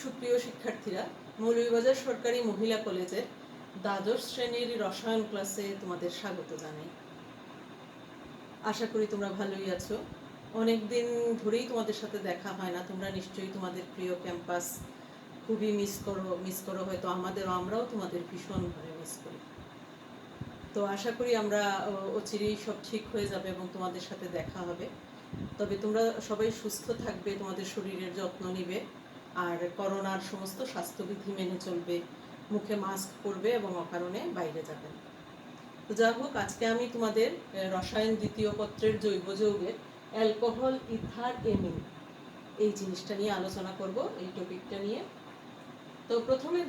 সুপ্রিয় শিক্ষার্থীরা, মৌলভীবাজার সরকারি মহিলা কলেজের দ্বাদশ শ্রেণীর রসায়ন ক্লাসে তোমাদের স্বাগত জানাই। আশা করি তোমরা ভালোই আছো। অনেক দিন ধরেই তোমাদের সাথে দেখা হয় না। তোমরা নিশ্চয়ই তোমাদের প্রিয় ক্যাম্পাস খুবই মিস করো হয়তো। আমরাও তোমাদের ভীষণভাবে মিস করি। তো আশা করি আমরা অচিরেই সব ঠিক হয়ে যাবে এবং তোমাদের সাথে দেখা হবে। তবে তোমরা সবাই সুস্থ থাকবে, তোমাদের শরীরের যত্ন নিবে, আর করোনার সমস্ত স্বাস্থ্যবিধি মেনে চলবে, মুখে মাস্ক পরবে এবং অকারণে বাইরে যাবে না। তো যা হোক, আজকে আমি তোমাদের রসায়ন দ্বিতীয় পত্রের জৈব যৌগের অ্যালকোহল, ইথার, এমিন এই জিনিসটা নিয়ে আলোচনা করব, এই টপিকটা নিয়ে। তো প্রথমে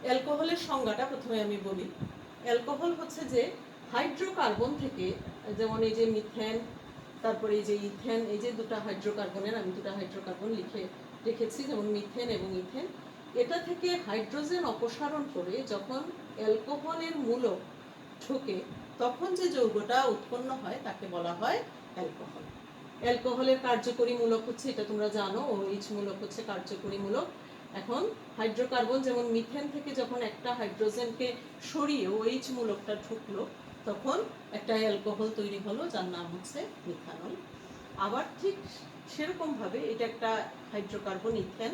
অ্যালকোহলের সংজ্ঞাটা প্রথমে আমি বলি। অ্যালকোহল হচ্ছে যে হাইড্রোকার্বন থেকে, যেমন এই যে মিথেন, তারপরে এই যে ইথেন, এই যে দুটো হাইড্রোকার্বনের আমি দুটো হাইড্রোকার্বন লিখে রেখেছি, যেমন মিথেন এবং ইথেন। এটা থেকে হাইড্রোজেন অপসারণ করে যখন অ্যালকোহলের মূলক ঢোকে তখন যে যৌগটা উৎপন্ন হয় তাকে বলা হয় অ্যালকোহল। অ্যালকোহলের কার্যকরী মূলক হচ্ছে, এটা তোমরা জানো, OH মূলক হচ্ছে কার্যকরী মূলক। এখন হাইড্রোকার্বন যেমন মিথেন থেকে যখন একটা হাইড্রোজেনকে সরিয়ে OH মূলকটা ঢুকলো তখন একটা অ্যালকোহল তৈরি হলো, যার নাম হচ্ছে মিথানল। আবার ঠিক সেরকমভাবে এটা একটা হাইড্রোকার্বন ইথেন,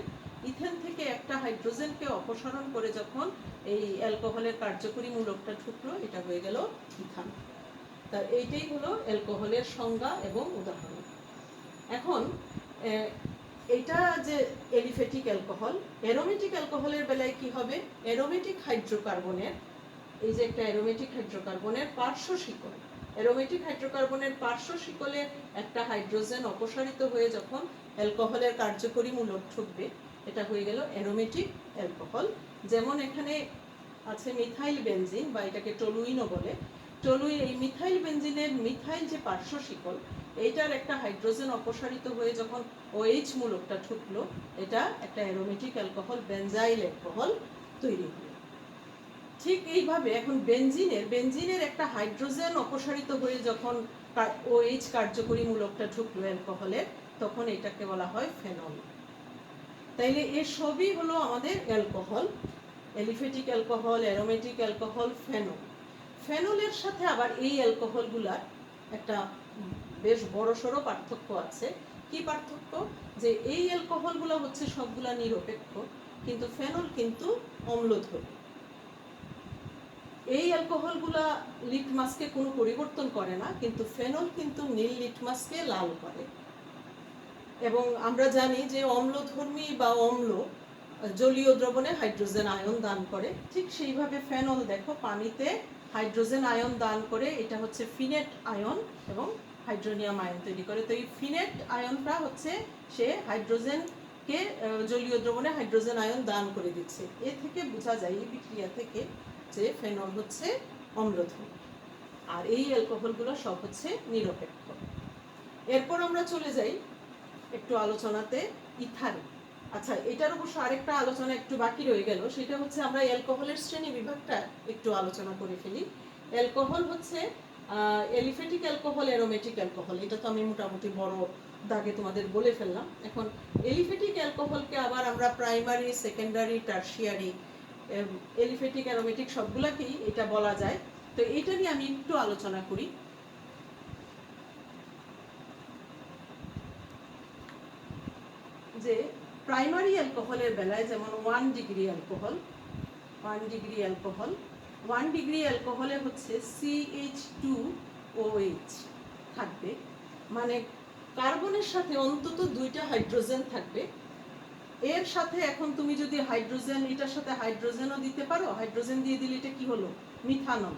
ইথেন থেকে একটা হাইড্রোজেনকে অপসারণ করে যখন এই অ্যালকোহলের কার্যকরী মূলকটা ঢুকলো, এটা হয়ে গেল ইথানল। তা এইটাই হলো অ্যালকোহলের সংজ্ঞা এবং উদাহরণ। এখন এটা যে এলিফ্যাটিক অ্যালকোহল, অ্যারোমেটিক অ্যালকোহলের বেলায় কি হবে? অ্যারোমেটিক হাইড্রোকার্বনের, এই যে একটা অ্যারোমেটিক হাইড্রোকার্বনের পার্শ্ব শিকল, অ্যারোমেটিক হাইড্রোকার্বনের পার্শ্ব শিকলে একটা হাইড্রোজেন অপসারিত হয়ে যখন অ্যালকোহলের কার্যকরী মূলক ঢুকবে, এটা হয়ে গেল অ্যারোমেটিক অ্যালকোহল। যেমন এখানে আছে মিথাইল বেনজিন, বা এটাকে টলুইনও বলে। এই মিথাইল বেনজিনের মিথাইল যে পার্শ্ব শিকল, এইটার একটা হাইড্রোজেন অপসারিত হয়ে যখন OH মূলকটা ঢুকলো, এটা একটা অ্যারোমেটিক অ্যালকোহল, বেনজাইল অ্যালকোহল তৈরি হলো। ঠিক এইভাবে এখন বেনজিনের একটা হাইড্রোজেন অপসারিত হয়ে যখন OH কার্যকরী মূলকটা ঢুকলো অ্যালকোহলের, তখন এটাকে বলা হয় ফেনল। তাইলে এর সবই হলো আমাদের alcohol, aliphatic alcohol, aromatic alcohol, phenol. ফেনলের সাথে আবার এই অ্যালকোহলগুলার একটা বেশ বড়সড় পার্থক্য আছে। কি পার্থক্য? যে এই অ্যালকোহলগুলো হচ্ছে সবগুলা নিরপেক্ষ, কিন্তু ফেনল কিন্তু অম্লধর্মী। এই অ্যালকোহলগুলা লিটমাসকে কোনো পরিবর্তন করে না, কিন্তু ফেনল কিন্তু নীল লিটমাসকে লাল করে। এবং আমরা জানি যে অম্লধর্মী বা অম্ল জলীয় দ্রবণে হাইড্রোজেন আয়ন দান করে। ঠিক সেইভাবে ফেনল দেখো পানিতে হাইড্রোজেন আয়ন দান করে, এটা হচ্ছে ফিনেট আয়ন এবং হাইড্রোনিয়াম আয়ন তৈরি করে। তো এই ফিনেট আয়নটা হচ্ছে সে হাইড্রোজেনকে জলীয় দ্রবণে হাইড্রোজেন আয়ন দান করে দিচ্ছে। এ থেকে বোঝা যায়, এই বিক্রিয়া থেকে, যে ফেনল হচ্ছে অম্লধর্মী আর এই অ্যালকোহলগুলো সব হচ্ছে নিরপেক্ষ। এরপর আমরা চলে যাই একটু আলোচনাতে ইথার। আচ্ছা, এটার অবশ্য আরেকটা আলোচনা একটু বাকি রয়ে গেল, সেটা হচ্ছে আমরা অ্যালকোহলের শ্রেণী বিভাগটা একটু আলোচনা করে ফেলি। অ্যালকোহল হচ্ছে এলিফ্যাটিক অ্যালকোহল, অ্যারোমেটিক অ্যালকোহল, এটা তো আমি মোটামুটি বড় দাগে তোমাদের বলে ফেললাম। এখন এলিফ্যাটিক অ্যালকোহলকে আবার আমরা প্রাইমারি, সেকেন্ডারি, টারশিয়ারি, এলিফ্যাটিক, অ্যারোমেটিক সবগুলাকেই এটা বলা যায়। তো এটা নিয়ে আমি একটু আলোচনা করি। যে প্রাইমারি অ্যালকোহলের বেলায় যেমন 1 ডিগ্রি অ্যালকোহলে হচ্ছে CH2OH থাকবে, মানে কার্বনের সাথে অন্তত দুইটা হাইড্রোজেন থাকবে। এর সাথে এখন তুমি যদি হাইড্রোজেন, এটার সাথে হাইড্রোজেনও দিতে পারো, হাইড্রোজেন দিয়ে দিলে এটা কি হলো? মিথানল।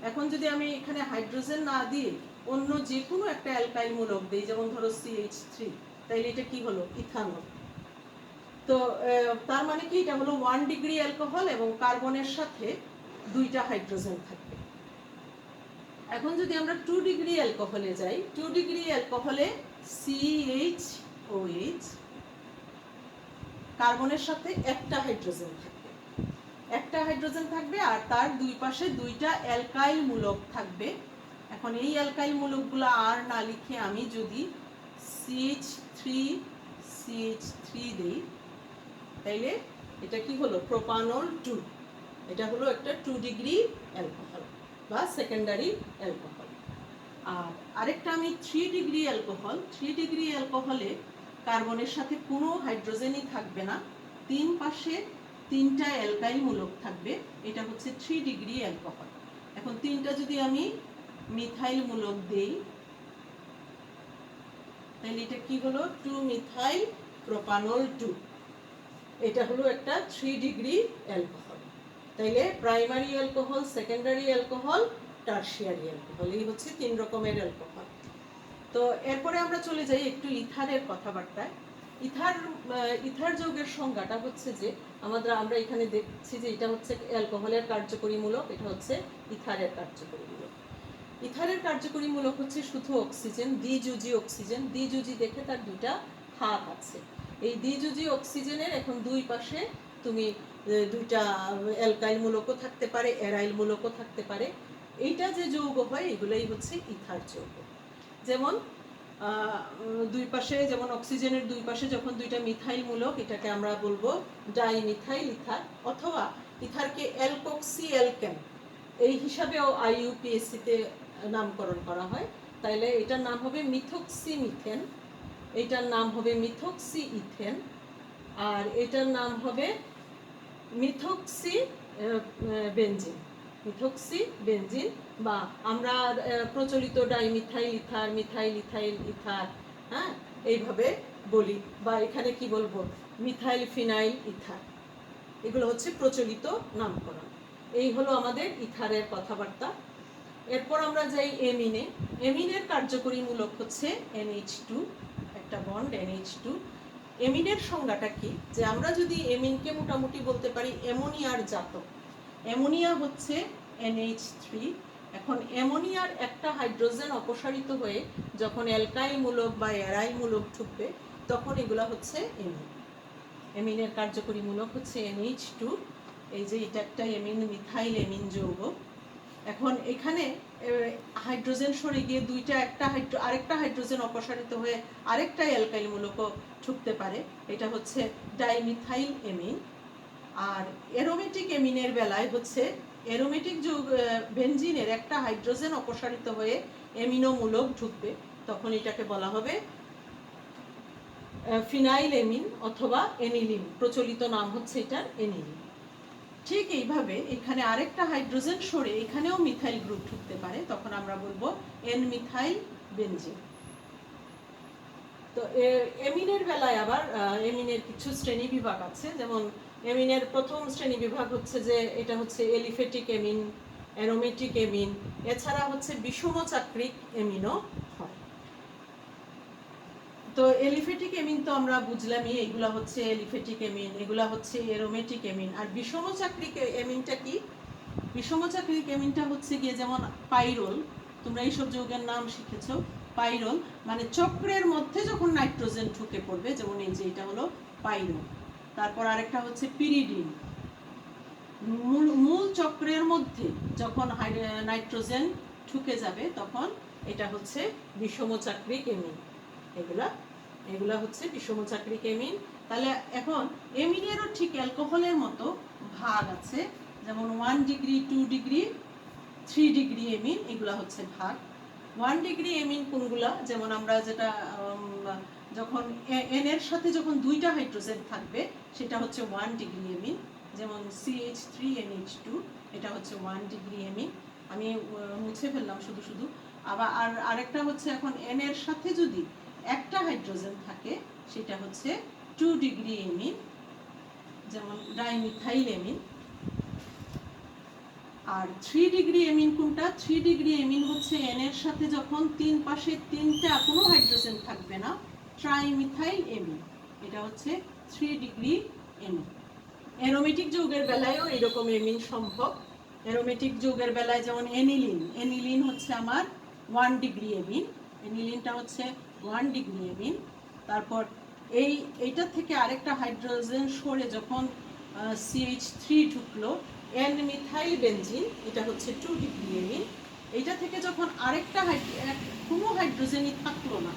এখন যদি আমি এখানে হাইড্রোজেন না দিয়ে অন্য যে কোনো একটা অ্যালকাইল মূলক দিই, যেমন ধরো CH3, তাইলে এটা কি হলো? ইথানল। তো তার মানে কি, এটা হলো 1 ডিগ্রি অ্যালকোহল এবং কার্বনের সাথে দুইটা হাইড্রোজেন থাকবে। এখন যদি আমরা 2 ডিগ্রি অ্যালকোহলে যাই, 2 ডিগ্রি অ্যালকোহলে CHOH, কার্বনের সাথে একটা হাইড্রোজেন থাকবে আর তার দুই পাশে দুইটা অ্যালকাইল মূলক থাকবে। এখন এই অ্যালকাইল মূলকগুলো আর না লিখে আমি যদি CH3 দেই, তাইলে এটা কি হলো, প্রোপানল 2। এটা হলো একটা 2 ডিগ্রি অ্যালকোহল বা সেকেন্ডারি অ্যালকোহল। আর আরেকটা আমি 3 ডিগ্রি অ্যালকোহল। 3 ডিগ্রি অ্যালকোহলে কার্বনের সাথে কোনো হাইড্রোজেনই থাকবে না, তিন পাশে তিনটা অ্যালকাইল মূলক থাকবে, এটা হচ্ছে 3 ডিগ্রি অ্যালকোহল। এখন তিনটা যদি আমি মিথাইল মূলক দেই, তাহলে এটা কি হলো, 2 মিথাইল প্রোপানল 2। এটা হলো একটা 3 ডিগ্রি অ্যালকোহল। তাইলে primary alcohol, secondary alcohol, tertiary alcohol, এই হচ্ছে 3 রকমের অ্যালকোহল। তো এরপরে আমরা চলে যাই একটু ইথারের কথাবার্তায়। ইথার যৌগের সংজ্ঞাটা হচ্ছে যে আমরা এখানে দেখছি যে এটা হচ্ছে অ্যালকোহলের কার্যকরী মূলক, এটা হচ্ছে ইথারের কার্যকরী মূলক। ইথারের কার্যকরী মূলক হচ্ছে শুধু অক্সিজেন, দ্বিযুজি অক্সিজেন। দ্বিযুজি দেখে তার দুইটা হাত আছে। এই দ্বিযুজি অক্সিজেনের এখন দুই পাশে তুমি দুইটা অ্যালকাইল মূলকও থাকতে পারে, অ্যারাইল মূলকও থাকতে পারে। এইটা যে যৌগ হয় এগুলোই হচ্ছে ইথার যৌগ। যেমন দুই পাশে, যেমন অক্সিজেনের দুই পাশে যখন দুইটা মিথাইল মূলক, এটাকে আমরা বলবো ডাইমিথাইল ইথার, অথবা ইথারকে অ্যালকক্সি অ্যালকেন এই হিসাবেও IUPAC-তে নামকরণ করা হয়। তাইলে এটার নাম হবে মিথক্সি মিথেন, এটার নাম হবে মিথক্সি ইথেন, আর এটার নাম হবে মিথক্সি বেনজিন। মিথক্সি বেনজিন, বা আমরা প্রচলিত dimethyl ether, methyl ethyl ether, হ্যাঁ, এইভাবে বলি, বা এখানে কি বলবো, মিথাইল ফিনাইল ইথার। এগুলো হচ্ছে প্রচলিত নামকরণ। এই হলো আমাদের ইথারের কথাবার্তা। এরপর আমরা যাই এমিনে। এমিনের কার্যকরী মূলক হচ্ছে NH2, একটা বন্ড NH2। এমিনের সংজ্ঞাটা কি, যে আমরা যদি এমিনকে মোটামুটি বলতে পারি অ্যামোনিয়ার জাতক। অ্যামোনিয়া হচ্ছে NH3। এখন অ্যামোনিয়ার একটা হাইড্রোজেন অপসারিত হয়ে যখন অ্যালকাইল মূলক বা অ্যারাইল মূলক ঢুকবে, তখন এগুলো হচ্ছে এমিন। এমিনের কার্যকরী মূলক হচ্ছে NH2। এই যে এটা একটা এমিন, মিথাইল এমিন যৌগ। এখন এখানে হাইড্রোজেন সরে গিয়ে আরেকটা হাইড্রোজেন অপসারিত হয়ে আরেকটা অ্যালকাইল মূলকও ঢুকতে পারে, এটা হচ্ছে ডাইমিথাইল এমিন। আর অ্যারোমেটিক এমিনের বেলায় হচ্ছে অ্যারোমেটিক যৌগ বেনজিনের একটা হাইড্রোজেন অপসারিত হয়ে এমিনো মূলক ঢুকবে, তখন এটাকে বলা হবে ফিনাইল এমিন অথবা এনিলিন। প্রচলিত নাম হচ্ছে এটার এনিলিন। ঠিক এইভাবে এখানে আরেকটা হাইড্রোজেন সরে এখানেও মিথাইল গ্রুপ ঢুকতে পারে, তখন আমরা বলবো এন মিথাইল বেনজিন। তো এমিনের বেলায় আবার এমিনের কিছু শ্রেণী বিভাগ আছে। যেমন এমিনের প্রথম শ্রেণী বিভাগ হচ্ছে যে এটা হচ্ছে এলিফেটিক এমিন, অ্যারোমেটিক এমিন, এছাড়া হচ্ছে বিষমচাক্রিক এমিনও হয়। তো এলিফেটিক এমিন তো আমরা বুঝলামই, এগুলা হচ্ছে এলিফেটিক এমিন, এগুলা হচ্ছে অ্যারোমেটিক এমিন। আর বিষমচাক্রিক এমিনটা কি? বিষমচাক্রিক এমিনটা হচ্ছে গিয়ে যেমন পাইরোল, তোমরা এইসব যৌগের নাম শিখেছো। পাইরোল মানে চক্রের মধ্যে যখন নাইট্রোজেন ঢুকে পড়বে, যেমন এই যে এটা হলো পাইরোল। তারপর আরেকটা হচ্ছে পিরিডিন, মূল চক্রের মধ্যে যখন নাইট্রোজেন ঢুকে যাবে তখন এটা হচ্ছে বিষমচাক্রিক এমিন। এগুলা হচ্ছে বিষমচাক্রিক এমিন। তাহলে এখন এমিনেরও ঠিক অ্যালকোহলের মতো ভাগ আছে, যেমন 1 ডিগ্রি, 2 ডিগ্রি, 3 ডিগ্রি এমিন, এগুলা হচ্ছে ভাগ। 1 ডিগ্রি এমিন কোনগুলা, যেমন আমরা যেটা যখন এন এর সাথে যখন দুইটা হাইড্রোজেন থাকবে সেটা হচ্ছে 1 ডিগ্রি এমিন, যেমন CH3NH2, এটা হচ্ছে 1 ডিগ্রি এমিন। আমি মুছে ফেললাম শুধু। আবার আরেকটা হচ্ছে এখন এন এর সাথে যদি একটা হাইড্রোজেন থাকে সেটা হচ্ছে 2 ডিগ্রি এমিন, যেমন ডাইমিথাইল এমিন। আর 3 ডিগ্রি এমিন কোনটা? 3 ডিগ্রি এমিন হচ্ছে এন এর সাথে যখন তিন পাশে তিনটা কোনো হাইড্রোজেন থাকবে না, ট্রাইমিথাইল এমিন, এটা হচ্ছে 3 ডিগ্রি এমিন। অ্যারোমেটিক যৌগের বেলায়ও এরকম এমিন সম্ভব। অ্যারোমেটিক যৌগের বেলায় যেমন এনিলিন হচ্ছে আমার 1 ডিগ্রি এমিন, এনিলিনটা হচ্ছে 1 ডিগ্রি এমিন। তারপর এইটা থেকে আরেকটা হাইড্রোজেন সরে যখন CH3 ঢুকলো, এন মিথাইল বেনজিন, এটা হচ্ছে 2 ডিগ্রি এমিন। এইটা থেকে যখন আরেকটা কোনো হাইড্রোজেনই থাকলো না,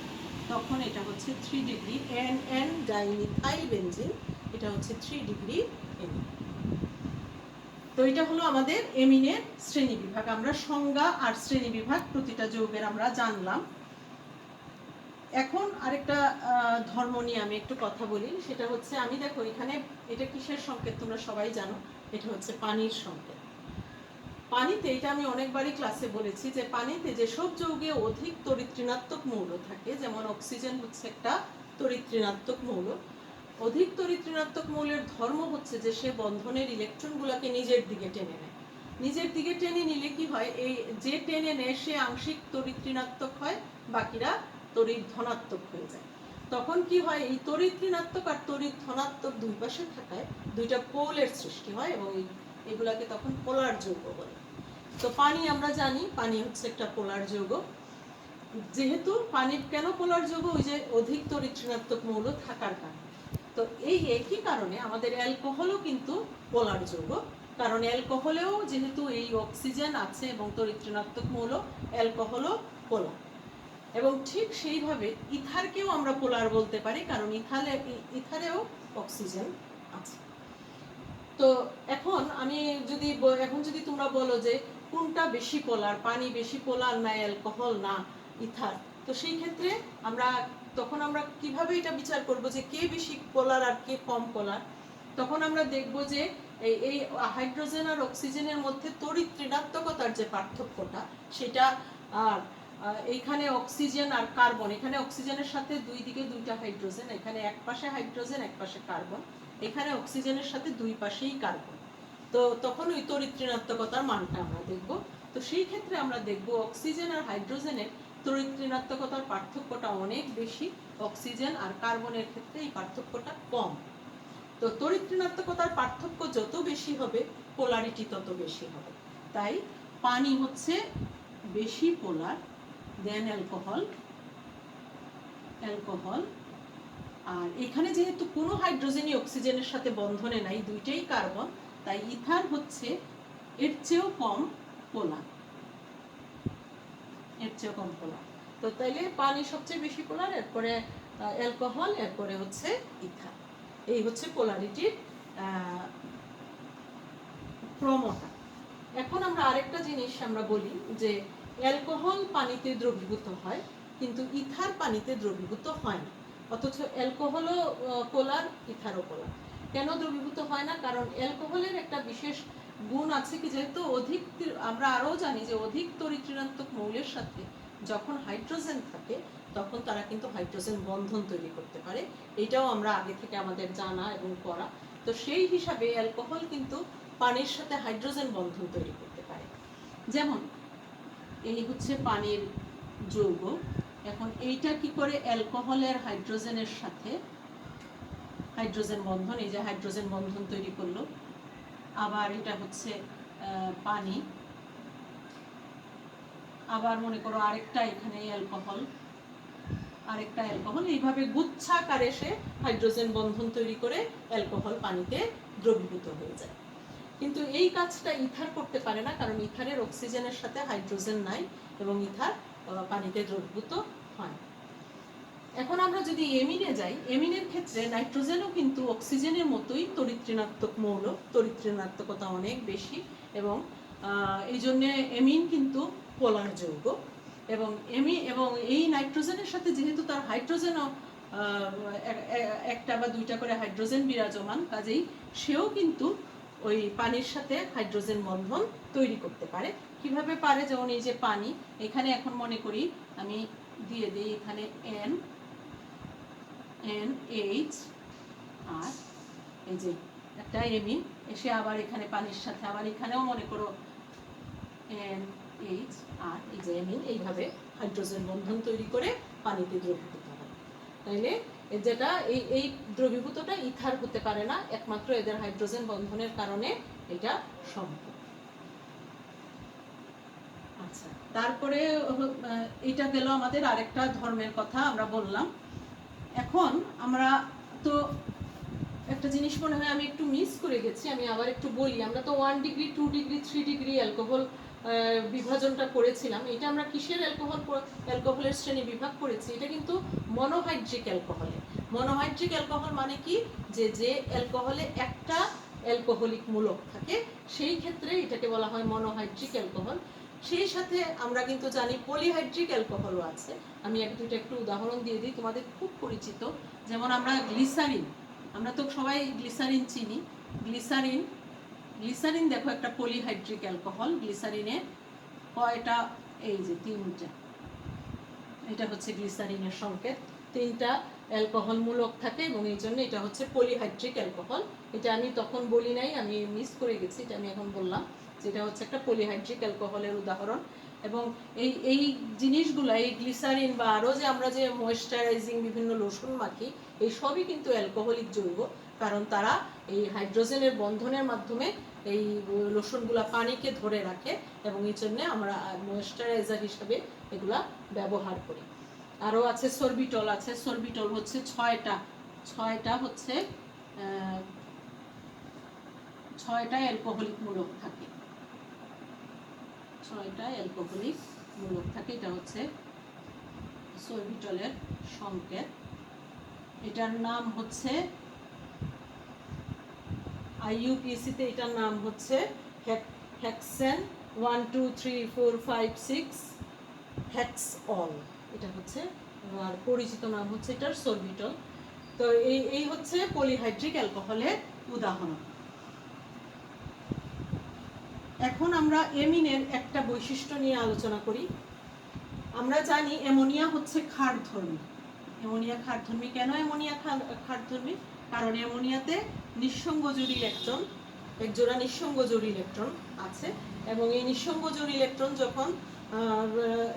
তখন এটা হচ্ছে 3 ডিগ্রি NN ডাইমিথাইল বেনজিন, এটা হচ্ছে 3 ডিগ্রি এমিন। তো এটা হলো আমাদের এমিনের শ্রেণী বিভাগ। আমরা সংজ্ঞা আর শ্রেণী বিভাগ প্রতিটা যৌগের আমরা জানলাম। এখন আরেকটা ধর্ম নিয়ে আমি একটু কথা বলি, সেটা হচ্ছে আমি দেখো এখানে এটা কিসের সংকেত তোমরা সবাই জানো, এটা হচ্ছে পানির সংকেত। পানিতে, এটা আমি অনেকবারই ক্লাসে বলেছি যে পানিতে যেসব যৌগে অধিক তড়িৎ ঋণাত্মক মৌল থাকে, যেমন অক্সিজেন হচ্ছে একটা তড়িৎ ঋণাত্মক মৌল, অধিক তড়িৎ ঋণাত্মক মৌলের ধর্ম হচ্ছে যে সে বন্ধনের ইলেকট্রনগুলোকে নিজের দিকে টেনে নেয়। নিজের দিকে টেনে নিলে কি হয়, এই যে টেনে নেয় সে আংশিক তড়িৎ ঋণাত্মক হয়, বাকিরা তড়িৎ ধনাত্মক হয়ে যায়। তখন কি হয়, এই তড়িৎ ঋণাত্মক আর তড়িৎ ধনাত্মক দুই পাশে থাকায় দুইটা পোলের সৃষ্টি হয় এবং এগুলাকে তখন পোলার যৌগ বলে। তো পানি আমরা জানি পানি হচ্ছে একটা পোলার যৌগ। যেহেতু পানির কেন পোলার যৌগ, ওই যে অধিক তড়িৎ ঋণাত্মক মৌল থাকার কারণে। তো এই একই কারণে আমাদের অ্যালকোহলও কিন্তু পোলার যৌগ, কারণ অ্যালকোহলেও যেহেতু এই অক্সিজেন আছে এবং তড়িৎ ঋণাত্মক মৌল, অ্যালকোহলও পোলার। এবং ঠিক সেইভাবে ইথারকেও আমরা পোলার বলতে পারি, কারণ ইথারেও অক্সিজেন আছে। তো এখন যদি তোমরা বলো যে কোনটা বেশি পোলার, পানি বেশি পোলার না অ্যালকোহল না ইথার, তো সেই ক্ষেত্রে তখন আমরা কিভাবে এটা বিচার করব যে কে বেশি পোলার আর কে কম পোলার? তখন আমরা দেখব যে এই হাইড্রোজেন আর অক্সিজেনের মধ্যে তড়িৎ ঋণাত্মকতার যে পার্থক্যটা, সেটা আর এইখানে অক্সিজেন আর কার্বন, এখানে অক্সিজেনের সাথে দুই দিকে দুইটা হাইড্রোজেন, এখানে এক পাশে হাইড্রোজেন এক পাশে কার্বন, এখানে অক্সিজেনের সাথে দুই পাশেই কার্বন। তো তখন ওই তড়িৎ ঋণাত্মকতার মানটা আমরা দেখব। তো সেই ক্ষেত্রে আমরা দেখব অক্সিজেন আর হাইড্রোজেনের তড়িৎ ঋণাত্মকতার পার্থক্যটা অনেক বেশি, অক্সিজেন আর কার্বনের ক্ষেত্রে এই পার্থক্যটা কম। তো তড়িৎ ঋণাত্মকতার পার্থক্য যত বেশি হবে, পোলারিটি তত বেশি হবে। তাই পানি হচ্ছে বেশি পোলার দেন অ্যালকোহল। আর এখানে যেহেতু কোনো হাইড্রোজেনই অক্সিজেনের সাথে বন্ধনে নাই, দুইটাই কার্বন, তাই ইথার হচ্ছে এর চেয়েও কম পোলার। তো তাইলে পানি সবচেয়ে বেশি পোলার, এরপরে অ্যালকোহল, এরপরে হচ্ছে ইথার। এই হচ্ছে পোলারিটির ক্রমটা। এখন আমরা আরেকটা জিনিস আমরা বলি যে অ্যালকোহল পানিতে দ্রবীভূত হয়, কিন্তু ইথার পানিতে দ্রবীভূত হয় না। অথচ অ্যালকোহলও পোলার, ইথারও পোলার। কেন দ্রবীভূত হয় না? কারণ অ্যালকোহলের একটা বিশেষ গুণ আছে কি, যেহেতু আমরা আরও জানি যে অধিক তড়িৎ ঋণাত্মক মৌলের সাথে যখন হাইড্রোজেন থাকে তখন তারা কিন্তু হাইড্রোজেন বন্ধন তৈরি করতে পারে। এটাও আমরা আগে থেকে আমাদের জানা এবং পড়া। তো সেই হিসাবে অ্যালকোহল কিন্তু পানির সাথে হাইড্রোজেন বন্ধন তৈরি করতে পারে। যেমন এই হচ্ছে পানির যৌগ, এখন এইটা কি করে অ্যালকোহলের হাইড্রোজেনের সাথে হাইড্রোজেন বন্ধন, এই যে হাইড্রোজেন বন্ধন তৈরি করলো। আবার এটা হচ্ছে পানি, আবার মনে করো আরেকটা এখানে অ্যালকোহল, আরেকটা অ্যালকোহল, এইভাবে গুচ্ছাকারে সে হাইড্রোজেন বন্ধন তৈরি করে অ্যালকোহল পানিতে দ্রবীভূত হয়ে যায়। কিন্তু এই কাজটা ইথার করতে পারে না, কারণ ইথারের অক্সিজেনের সাথে হাইড্রোজেন নাই এবং ইথার পানিতে দ্রবীভূত হয়। এখন আমরা যদি এমিনে যাই, এমিনের ক্ষেত্রে নাইট্রোজেনও কিন্তু অক্সিজেনের মতোই তড়িৎ ঋণাত্মক মৌল, তড়িৎ ঋণাত্মকতা অনেক বেশি, এবং এই জন্য এমিন কিন্তু পোলার যৌগ। এবং এই নাইট্রোজেনের সাথে যেহেতু তার হাইড্রোজেনও একটা বা দুইটা করে হাইড্রোজেন বিরাজমান, কাজেই সেও কিন্তু ওই পানির সাথে হাইড্রোজেন বন্ধন তৈরি করতে পারে। কিভাবে পারে? যেমন এই যে পানি, এখানে এখন মনে করি আমি দিয়ে দিই এখানে NH, আর এই যে একটা এমিন এসে আবার এখানে পানির সাথে, আবার এখানেও মনে করো NH আর এই যে এমিন, এইভাবে হাইড্রোজেন বন্ধন তৈরি করে পানিতে দ্রবীভূত হয়। তাইলে যেটা এই দ্রবীভূতটা ইথার হতে পারে না, একমাত্র এদের হাইড্রোজেন বন্ধনের কারণে এটা সম্ভব। আচ্ছা, তারপরে এটা গেল আমাদের আরেকটা ধর্মের কথা আমরা বললাম। এখন আমরা তো একটা জিনিস মনে হয় আমি একটু মিস করে গেছি, আমি আবার একটু বলি। আমরা তো 1 ডিগ্রি 2 ডিগ্রি 3 ডিগ্রি অ্যালকোহল বিভাজনটা করেছিলাম। এটা আমরা কিসের অ্যালকোহলের শ্রেণী বিভাগ করেছি? এটা কিন্তু মনোহাইড্রিক অ্যালকোহলে। মনোহাইড্রিক অ্যালকোহল মানে কি, যে যে অ্যালকোহলে একটা অ্যালকোহলিক মূলক থাকে সেই ক্ষেত্রে এটাকে বলা হয় মনোহাইড্রিক অ্যালকোহল। সেই সাথে আমরা কিন্তু জানি পলিহাইড্রিক অ্যালকোহলও আছে। আমি একটু উদাহরণ দিয়ে দিই, তোমাদের খুব পরিচিত। যেমন আমরা গ্লিসারিন, আমরা তো সবাই গ্লিসারিন চিনি। গ্লিসারিন দেখো একটা পলিহাইড্রিক অ্যালকোহল। গ্লিসারিনে কয়টা? এই যে 3টা। এটা হচ্ছে গ্লিসারিনের সংকেত। 3টা অ্যালকোহল মূলক থাকে এবং এই জন্য এটা হচ্ছে পলিহাইড্রিক অ্যালকোহল। এটা আমি তখন বলি নাই, আমি মিস করে গেছি, এটা আমি এখন বললাম। যেটা হচ্ছে একটা পলিহাইড্রিক অ্যালকোহলের উদাহরণ। এবং এই জিনিসগুলো, এই গ্লিসারিন বা আরও যে আমরা যে ময়েশ্চারাইজিং বিভিন্ন লোশন মাখি, এই সবই কিন্তু অ্যালকোহলিক যৌগ। কারণ তারা এই হাইড্রোজেনের বন্ধনের মাধ্যমে এই লোশনগুলা পানিকে ধরে রাখে এবং এই জন্য আমরা ময়েশ্চারাইজার হিসাবে এগুলা ব্যবহার করি। আরও আছে সরবিটল আছে। সরবিটল হচ্ছে 6টা হচ্ছে 6টা অ্যালকোহলিক মূলক থাকে। 6টা অ্যালকোহলিক মূলক থাকে। এটা হচ্ছে সরবিটলের সংকেত। এটার নাম হচ্ছে আইইউপিএসিতে, এটার নাম হচ্ছে হেক্সেন 1 2 3 4 5 6 হেক্সঅল। এটা হচ্ছে আর পরিচিত নাম হচ্ছে এটার সরবিটল। তো এই হচ্ছে পলিহাইড্রিক অ্যালকোহলের উদাহরণ। এখন আমরা এমিনের একটা বৈশিষ্ট্য নিয়ে আলোচনা করি। আমরা জানি অ্যামোনিয়া হচ্ছে ক্ষারধর্মী। অ্যামোনিয়া ক্ষারধর্মী। কেন অ্যামোনিয়া ক্ষারধর্মী? কারণ অ্যামোনিয়াতে নিঃসঙ্গ জোড় ইলেকট্রন, একজোড়া নিঃসঙ্গ জোড় ইলেকট্রন আছে এবং এই নিঃসঙ্গ জোড় ইলেকট্রন যখন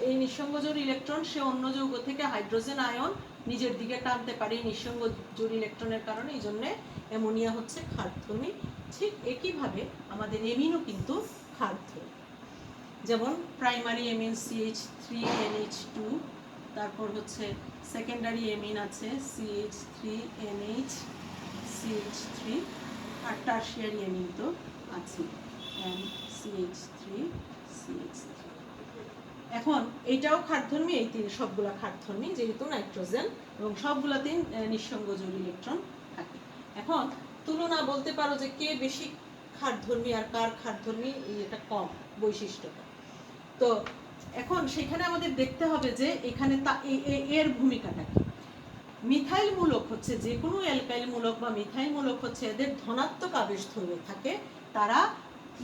এই নিঃসঙ্গ জোড় ইলেকট্রন সে অন্য যৌগ থেকে হাইড্রোজেন আয়ন নিজের দিকে টানতে পারে নিঃসঙ্গ জোড় ইলেকট্রনের কারণে। এই জন্য অ্যামোনিয়া হচ্ছে ক্ষারধর্মী। ঠিক একইভাবে আমাদের এমিনও কিন্তু ক্ষারধর্মী। যেমন প্রাইমারি এমিন CH3NH2, তারপর হচ্ছে সেকেন্ডারি এমিন আছে CH3NH CH3, আর টারশিয়ারি এমিন তো আছে CH3CH3। এখন এইটাও ক্ষারধর্মী, এই সবগুলা ক্ষারধর্মী যেহেতু নাইট্রোজেন এবং সবগুলাতেই নিঃসঙ্গ জোড় ইলেকট্রন থাকে। এখন তুলনা বলতে পারো যে কে বেশি ক্ষারধর্মী আর কার ক্ষারধর্মী এটা কম বৈশিষ্ট্যটা। তো এখন সেখানে আমাদের দেখতে হবে যে এখানে এর ভূমিকাটা কি। মিথাইল মূলক হচ্ছে যে কোনো অ্যালকাইল মূলক বা মিথাইল মূলক হচ্ছে এদের ধনাত্মক আবেশধর্মী থাকে। তারা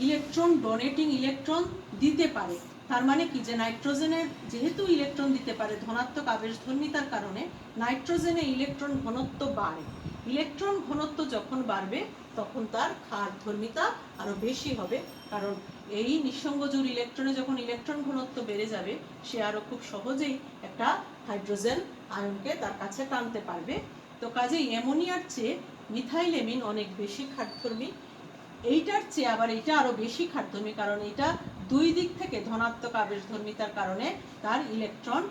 ইলেকট্রন ডোনেটিং ইলেকট্রন দিতে পারে। তার মানে কি, যে নাইট্রোজেনের যেহেতু ইলেকট্রন দিতে পারে ধনাত্মক আবেশধর্মিতার কারণে নাইট্রোজেনে ইলেকট্রন ঘনত্ব বাড়ে। ইলেকট্রন ঘনত্ব যখন বাড়বে তখন তার ক্ষারধর্মিতা আরো বেশি হবে। কারণ এই নিঃসঙ্গ জোড় ইলেকট্রনে যখন ইলেকট্রন ঘনত্ব বেড়ে যাবে সে আরো খুব সহজেই একটা হাইড্রোজেন আয়নকে তার কাছে টানতে পারবে। তো কাজেই অ্যামোনিয়ার চেয়ে মিথাইল এমিন অনেক বেশি ক্ষারধর্মী। এইটার চেয়ে আবার এটা আরো বেশি ক্ষারধর্মী, কারণ এটা দুই দিক থেকে ধনাত্মক আবেশধর্মিতার কারণে তার ইলেকট্রন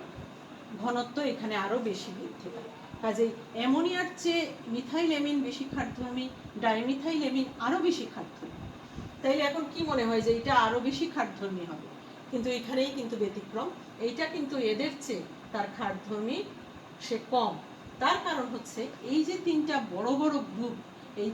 ঘনত্ব এখানে আরো বেশি বৃদ্ধি পায়। কাজেই অ্যামোনিয়ার চেয়ে মিথাইল এমিন বেশি ক্ষারধর্মী, ডাইমিথাইল এমিন আরো বেশি ক্ষারধর্মী। তাইলে এখন কি মনে হয় যে এটা আরো বেশি ক্ষারধর্মী হবে? কিন্তু এখানেই কিন্তু ব্যতিক্রম। এইটা কিন্তু এদের চেয়ে তার ক্ষারধর্মী সে কম। তার কারণ হচ্ছে এই যে 3টা বড় বড় গ্রুপ এই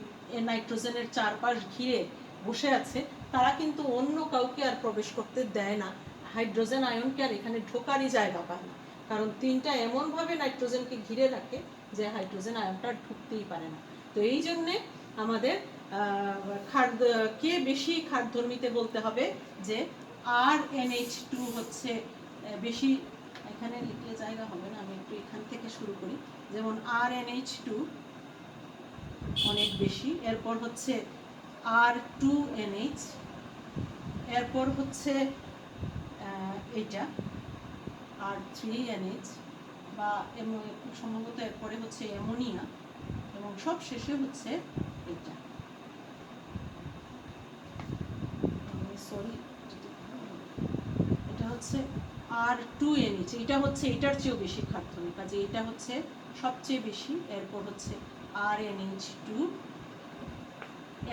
নাইট্রোজেনের চারপাশ ঘিরে বসে আছে, তারা কিন্তু অন্য কাউকে আর প্রবেশ করতে দেয় না। হাইড্রোজেন আয়নকে আর এখানে ঢোকারই জায়গা পায় না, কারণ 3টা এমনভাবে নাইট্রোজেনকে ঘিরে রাখে যে হাইড্রোজেন আয়নটা ঢুকতেই পারে না। তো এই জন্যে আমাদের কে বেশি ক্ষারধর্মীতে বলতে হবে যে RNH2 হচ্ছে বেশি। এখানে লিখলে জায়গা হবে না, আমি একটু এখান থেকে শুরু করি। যেমন RNH2 অনেক বেশি, এরপর হচ্ছে R2NH, এরপর হচ্ছে এটা R3NH বা সম্ভবত এরপরে হচ্ছে অ্যামোনিয়া এবং সব শেষে হচ্ছে এটা। সরি, এটা হচ্ছে R2NH। এটা হচ্ছে এটার চেয়েও বেশি ক্ষারধর্মী, কাজে এটা হচ্ছে সবচেয়ে বেশি। এরপর হচ্ছে RNH2,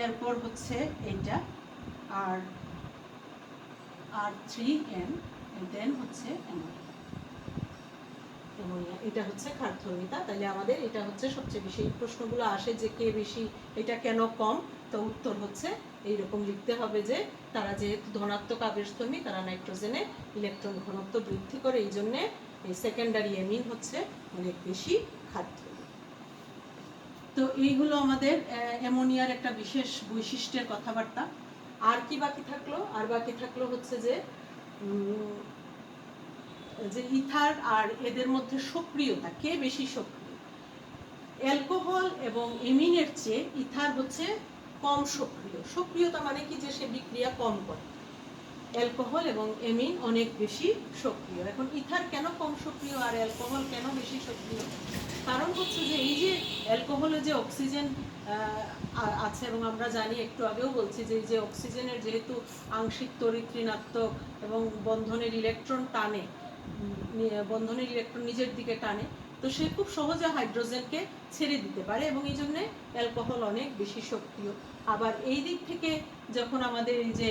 এরপর হচ্ছে এইটা আর R3N, দেন হচ্ছে অ্যামোনিয়া। এটা হচ্ছে ক্ষারধর্মিতা। তাহলে আমাদের এটা হচ্ছে সবচেয়ে বেশি প্রশ্নগুলো আসে যে কে বেশি, এটা কেন কম। তো উত্তর হচ্ছে এইরকম লিখতে হবে যে তারা যেহেতু ধনাত্মক আবেশধর্মী, তারা নাইট্রোজেনে ইলেকট্রন ঘনত্ব বৃদ্ধি করে, এই জন্যে এই সেকেন্ডারি অ্যামিন হচ্ছে অনেক বেশি ক্ষারধর্মী। তো এইগুলো আমাদের অ্যামোনিয়ার একটা বিশেষ বৈশিষ্ট্যের কথাবার্তা। আর কি বাকি থাকলো? আর বাকি থাকলো হচ্ছে যে ইথার আর এদের মধ্যে সক্রিয়তা, কে বেশি সক্রিয়। অ্যালকোহল এবং এমিনের চেয়ে ইথার হচ্ছে কম সক্রিয়। সক্রিয়তা মানে কি, যে সে বিক্রিয়া কম করে। অ্যালকোহল এবং এমিন অনেক বেশি সক্রিয়। এখন ইথার কেন কম সক্রিয় আর অ্যালকোহল কেন বেশি সক্রিয়? কারণ হচ্ছে যে এই যে অ্যালকোহলে যে অক্সিজেন আছে, এবং আমরা জানি, একটু আগেও বলছি যে এই যে অক্সিজেনের যেহেতু আংশিক তড়িৎ ঋণাত্মক এবং বন্ধনের ইলেকট্রন টানে, বন্ধনের ইলেকট্রন নিজের দিকে টানে, তো সে খুব সহজে হাইড্রোজেনকে ছেড়ে দিতে পারে, এবং এই জন্যে অ্যালকোহল অনেক বেশি সক্রিয়। আবার এই দিক থেকে যখন আমাদের এই যে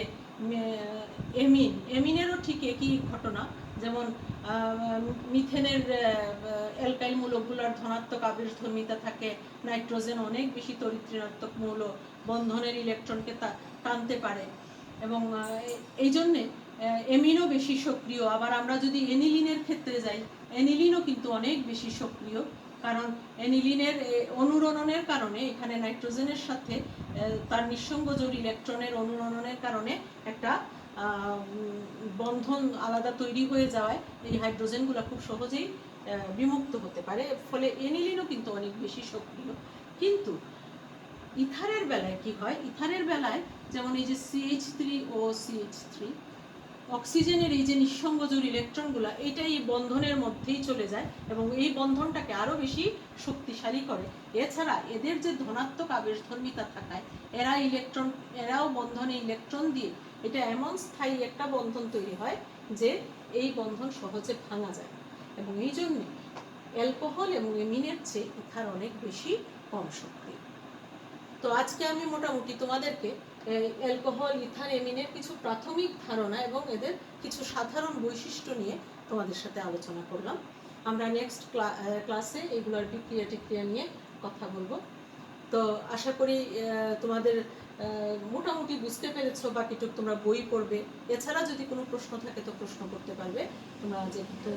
এমিনেরও ঠিক একই ঘটনা, যেমন মিথেনের অ্যালকাইল মূলকগুলোর ধনাত্মক আবেশধর্মিতা থাকে, নাইট্রোজেন অনেক বেশি তড়িৎ ঋণাত্মক মৌল, বন্ধনের ইলেকট্রনকে টানতে পারে, এবং এই জন্যে এমিনও বেশি সক্রিয়। আবার আমরা যদি এনিলিনের ক্ষেত্রে যাই, এনিলিনও কিন্তু অনেক বেশি সক্রিয়, কারণ এনিলিনের অনুরণনের কারণে এখানে নাইট্রোজেনের সাথে তার নিঃসঙ্গ জোড় ইলেকট্রনের অনুরণনের কারণে একটা বন্ধন আলাদা তৈরি হয়ে যাওয়ায় এই হাইড্রোজেনগুলো খুব সহজেই বিমুক্ত হতে পারে, ফলে এনিলিনও কিন্তু অনেক বেশি সক্রিয়। কিন্তু ইথারের বেলায় কি হয়? ইথারের বেলায় যেমন এই যে CH3OCH3, অক্সিজেনের এই যে নিঃসঙ্গ জোড় ইলেকট্রনগুলো, এটা এই বন্ধনের মধ্যেই চলে যায় এবং এই বন্ধনটাকে আরো বেশি শক্তিশালী করে। এছাড়া এদের যে ধনাত্মক আবেশধর্মিতা থাকায় এরাও বন্ধনে ইলেকট্রন দিয়ে এটা এমন স্থায়ী একটা বন্ধন তৈরি হয় যে এই বন্ধন সহজে ভাঙা যায়, এবং এই জন্যে অ্যালকোহল এবং এমিনের চেয়ে ইথার অনেক বেশি কম সক্রিয়। তো আজকে আমি মোটামুটি তোমাদেরকে অ্যালকোহল, ইথার, এমিনের কিছু প্রাথমিক ধারণা এবং এদের কিছু সাধারণ বৈশিষ্ট্য নিয়ে তোমাদের সাথে আলোচনা করলাম। আমরা নেক্সট ক্লাসে এগুলোর বিক্রিয়া টিক্রিয়া নিয়ে কথা বলবো। তো আশা করি তোমাদের মোটামুটি বুঝতে পেরেছো, বাকিটুকু তোমরা বই পড়বে। এছাড়া যদি কোনো প্রশ্ন থাকে তো প্রশ্ন করতে পারবে তোমরা, যেহেতু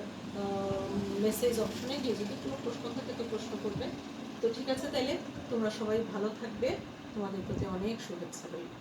মেসেজ অপশনে গিয়ে যদি কোনো প্রশ্ন থাকে তো প্রশ্ন করবে। তো ঠিক আছে, তাইলে তোমরা সবাই ভালো থাকবে, তোমাদের প্রতি অনেক শুভেচ্ছা রইল।